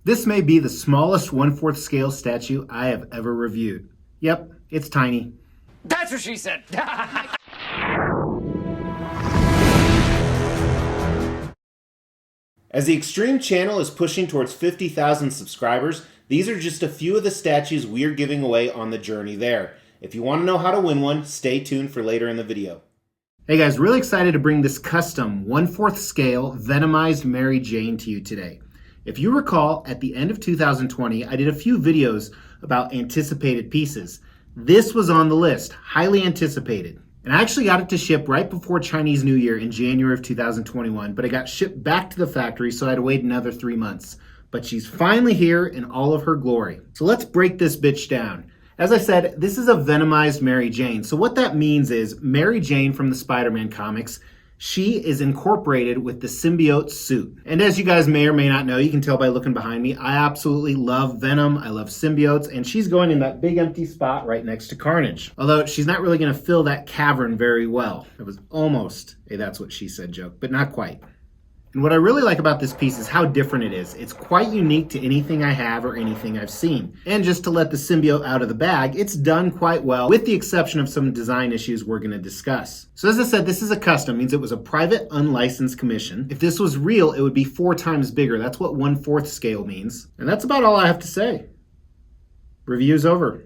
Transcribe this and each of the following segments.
This may be the smallest 1/4 scale statue I have ever reviewed. Yep, it's tiny. That's what she said. As the Extreme channel is pushing towards 50,000 subscribers, these are just a few of the statues we are giving away on the journey there. If you want to know how to win one, stay tuned for later in the video. Hey guys, really excited to bring this custom 1/4 scale Venomized Mary Jane to you today. If you recall, at the end of 2020, I did a few videos about anticipated pieces. This was on the list, highly anticipated. And I actually got it to ship right before Chinese New Year in January of 2021, but it got shipped back to the factory, so I had to wait another 3 months. But she's finally here in all of her glory. So let's break this bitch down. As I said, this is a Venomized Mary Jane. So what that means is Mary Jane from the Spider-Man comics, she is incorporated with the symbiote suit. And as you guys may or may not know, you can tell by looking behind me, I absolutely love Venom, I love symbiotes, and she's going in that big empty spot right next to Carnage. Although she's not really gonna fill that cavern very well. It was almost a "that's what she said" joke, but not quite. And what I really like about this piece is how different it is. It's quite unique to anything I have or anything I've seen. And just to let the symbiote out of the bag, it's done quite well, with the exception of some design issues we're gonna discuss. So as I said, this is a custom, means it was a private unlicensed commission. If this was real, it would be 4 times bigger. That's what 1/4 scale means. And that's about all I have to say. Review's over.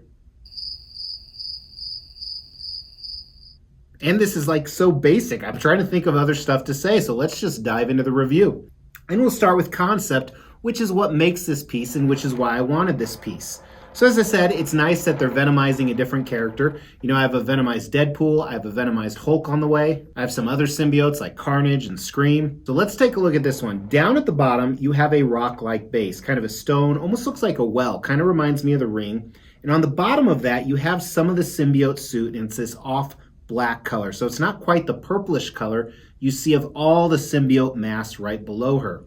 And this is like so basic. I'm trying to think of other stuff to say, so let's just dive into the review. And we'll start with concept, which is what makes this piece and which is why I wanted this piece. So as I said, it's nice that they're venomizing a different character. You know, I have a venomized Deadpool, I have a venomized Hulk on the way. I have some other symbiotes like Carnage and Scream. So let's take a look at this one. Down at the bottom, you have a rock-like base, kind of a stone, almost looks like a well, kind of reminds me of the Ring. And on the bottom of that, you have some of the symbiote suit, and it's this off black color. So it's not quite the purplish color you see of all the symbiote mass right below her.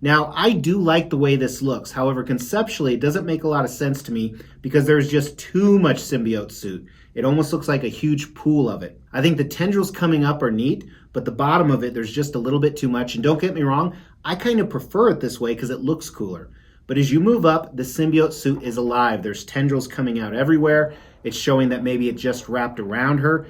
Now, I do like the way this looks. However, conceptually, it doesn't make a lot of sense to me because there's just too much symbiote suit. It almost looks like a huge pool of it. I think the tendrils coming up are neat, but the bottom of it, there's just a little bit too much. And don't get me wrong, I kind of prefer it this way because it looks cooler. But as you move up, the symbiote suit is alive. There's tendrils coming out everywhere. It's showing that maybe it just wrapped around her.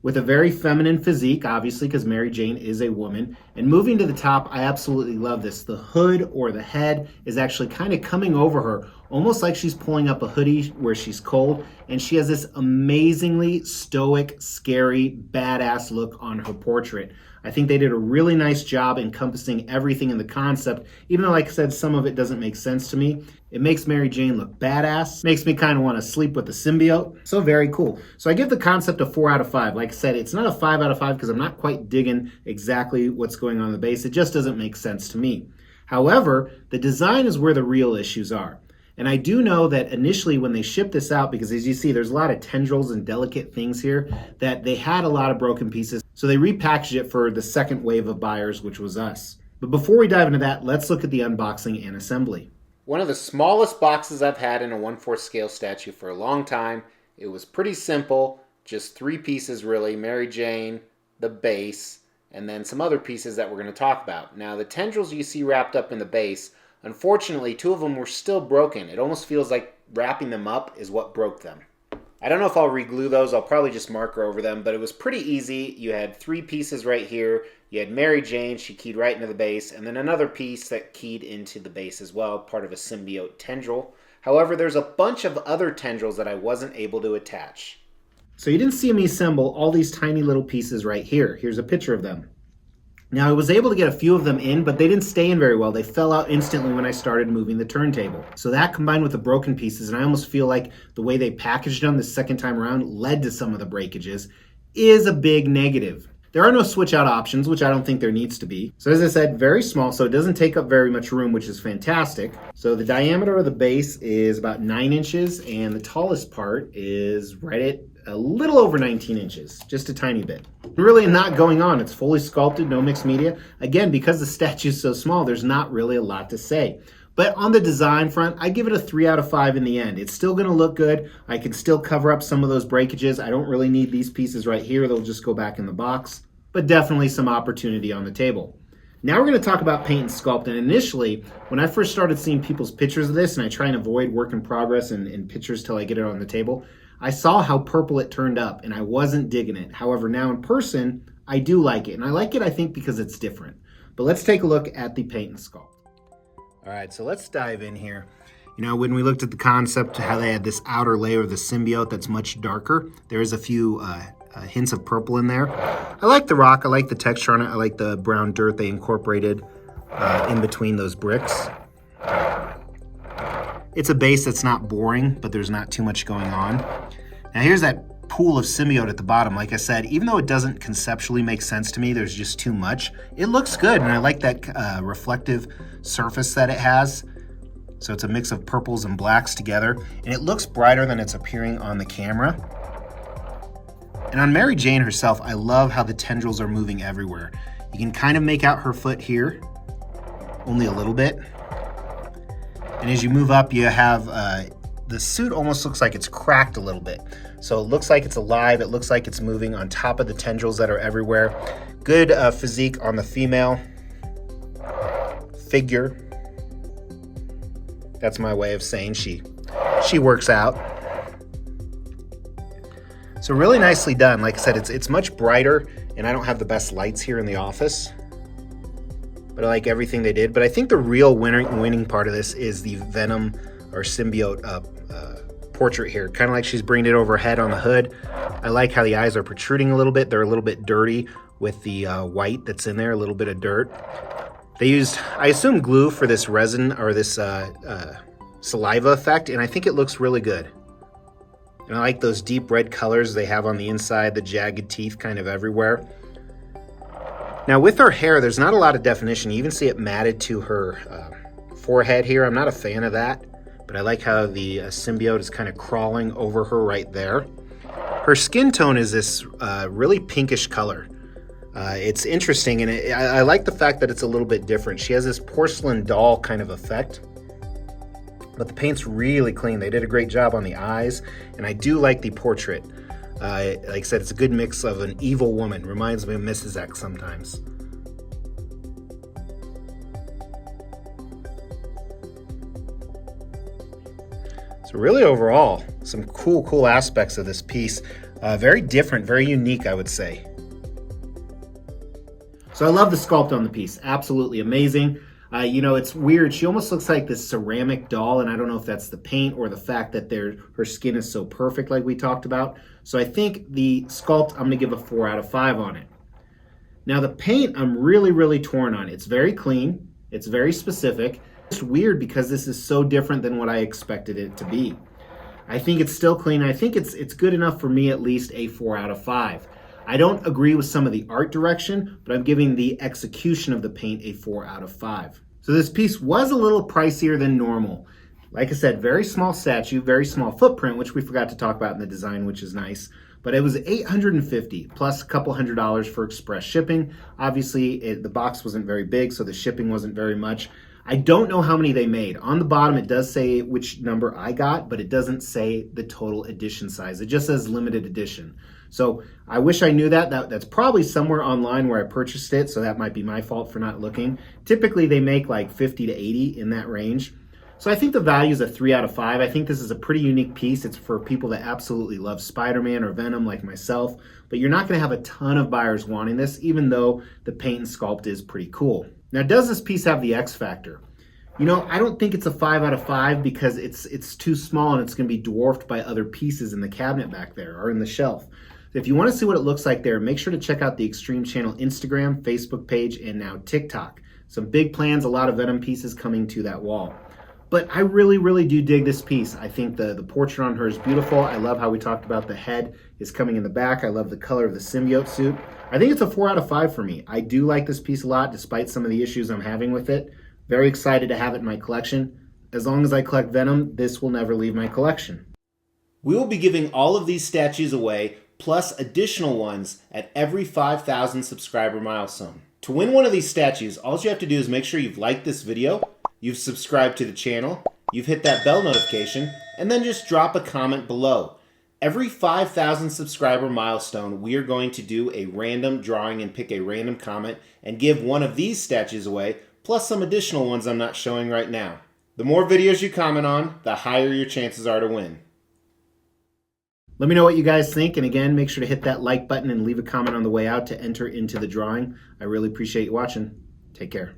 With a very feminine physique, obviously, because Mary Jane is a woman. And moving to the top, I absolutely love this. The hood or the head is actually kind of coming over her, almost like she's pulling up a hoodie where she's cold. And she has this amazingly stoic, scary, badass look on her portrait. I think they did a really nice job encompassing everything in the concept, even though, like I said, some of it doesn't make sense to me. It makes Mary Jane look badass, makes me kind of want to sleep with the symbiote. So very cool. So I give the concept a 4 out of 5. Like I said, it's not a 5 out of 5 because I'm not quite digging exactly what's going on in the base. It just doesn't make sense to me. However, the design is where the real issues are. And I do know that initially when they shipped this out, because as you see, there's a lot of tendrils and delicate things here, that they had a lot of broken pieces. So they repackaged it for the second wave of buyers, which was us. But before we dive into that, let's look at the unboxing and assembly. One of the smallest boxes I've had in a 1/4 scale statue for a long time. It was pretty simple, just 3 pieces really, Mary Jane, the base, and then some other pieces that we're going to talk about. Now the tendrils you see wrapped up in the base, unfortunately 2 of them were still broken. It almost feels like wrapping them up is what broke them. I don't know if I'll reglue those, I'll probably just marker over them, but it was pretty easy. You had 3 pieces right here. You had Mary Jane, she keyed right into the base, and then another piece that keyed into the base as well, part of a symbiote tendril. However, there's a bunch of other tendrils that I wasn't able to attach. So you didn't see me assemble all these tiny little pieces right here. Here's a picture of them. Now I was able to get a few of them in, but they didn't stay in very well. They fell out instantly when I started moving the turntable. So that combined with the broken pieces, and I almost feel like the way they packaged them the second time around led to some of the breakages, is a big negative. There are no switch out options, which I don't think there needs to be. So as I said, very small, so it doesn't take up very much room, which is fantastic. So the diameter of the base is about 9 inches, and the tallest part is right at a little over 19 inches, just a tiny bit. Really not going on, it's fully sculpted, no mixed media. Again, because the statue is so small, there's not really a lot to say. But on the design front, I give it a 3 out of 5 in the end. It's still gonna look good. I can still cover up some of those breakages. I don't really need these pieces right here. They'll just go back in the box, but definitely some opportunity on the table. Now we're going to talk about paint and sculpt. And initially, when I first started seeing people's pictures of this, and I try and avoid work in progress and pictures till I get it on the table, I saw how purple it turned up and I wasn't digging it. However, now in person, I do like it. And I like it, I think, because it's different. But let's take a look at the paint and sculpt. All right, so let's dive in here. You know, when we looked at the concept, how they had this outer layer of the symbiote that's much darker, there is a few hints of purple in there. I like the rock, I like the texture on it, I like the brown dirt they incorporated in between those bricks. It's a base that's not boring, but there's not too much going on. Now here's that pool of symbiote at the bottom. Like I said, even though it doesn't conceptually make sense to me, there's just too much. It looks good, and I like that reflective surface that it has. So it's a mix of purples and blacks together, and it looks brighter than it's appearing on the camera. And on Mary Jane herself, I love how the tendrils are moving everywhere. You can kind of make out her foot here, only a little bit. And as you move up, you have the suit almost looks like it's cracked a little bit. So it looks like it's alive, it looks like it's moving on top of the tendrils that are everywhere. Good physique on the female figure. That's my way of saying she works out. So really nicely done. Like I said, it's much brighter, and I don't have the best lights here in the office, but I like everything they did. But I think the real winning part of this is the Venom or symbiote portrait here. Kind of like she's bringing it overhead on the hood. I like how the eyes are protruding a little bit. They're a little bit dirty with the white that's in there, a little bit of dirt. They used, I assume, glue for this resin or this saliva effect, and I think it looks really good. And I like those deep red colors they have on the inside, the jagged teeth kind of everywhere. Now with her hair, there's not a lot of definition. You even see it matted to her forehead here. I'm not a fan of that, but I like how the symbiote is kind of crawling over her right there. Her skin tone is this really pinkish color. It's interesting, and I like the fact that it's a little bit different. She has this porcelain doll kind of effect, but the paint's really clean. They did a great job on the eyes, and I do like the portrait. Like I said, it's a good mix of an evil woman. Reminds me of Mrs. X sometimes. So really overall, some cool aspects of this piece. Very different, very unique, I would say. So I love the sculpt on the piece. Absolutely amazing. You know, it's weird. She almost looks like this ceramic doll, and I don't know if that's the paint or the fact that her skin is so perfect like we talked about. So I think the sculpt, I'm going to give a 4 out of 5 on it. Now the paint, I'm really torn on. It's very clean. It's very specific. It's weird because this is so different than what I expected it to be. I think it's still clean. I think it's good enough for me, at least a 4 out of 5. I don't agree with some of the art direction, but I'm giving the execution of the paint a 4 out of 5. So this piece was a little pricier than normal. Like I said, very small statue, very small footprint, which we forgot to talk about in the design, which is nice. But it was $850 plus a couple $100 for express shipping. Obviously, the box wasn't very big, so the shipping wasn't very much. I don't know how many they made. On the bottom, it does say which number I got, but it doesn't say the total edition size. It just says limited edition. So I wish I knew that. That's probably somewhere online where I purchased it, so that might be my fault for not looking. Typically, they make like 50 to 80 in that range. So I think the value is a 3 out of 5. I think this is a pretty unique piece. It's for people that absolutely love Spider-Man or Venom like myself, but you're not going to have a ton of buyers wanting this, even though the paint and sculpt is pretty cool. Now, does this piece have the X factor? You know, I don't think it's a 5 out of 5 because it's too small and it's going to be dwarfed by other pieces in the cabinet back there or in the shelf. If you want to see what it looks like there, make sure to check out the Extreme Channel Instagram, Facebook page, and now TikTok. Some big plans, a lot of Venom pieces coming to that wall. But I really do dig this piece. I think the portrait on her is beautiful. I love how we talked about the head is coming in the back. I love the color of the symbiote suit. I think it's a 4 out of 5 for me. I do like this piece a lot, despite some of the issues I'm having with it. Very excited to have it in my collection. As long as I collect Venom, this will never leave my collection. We will be giving all of these statues away, plus additional ones at every 5,000 subscriber milestone. To win one of these statues, all you have to do is make sure you've liked this video, you've subscribed to the channel, you've hit that bell notification, and then just drop a comment below. Every 5,000 subscriber milestone, we are going to do a random drawing and pick a random comment and give one of these statues away, plus some additional ones I'm not showing right now. The more videos you comment on, the higher your chances are to win. Let me know what you guys think, and again, make sure to hit that like button and leave a comment on the way out to enter into the drawing. I really appreciate you watching. Take care.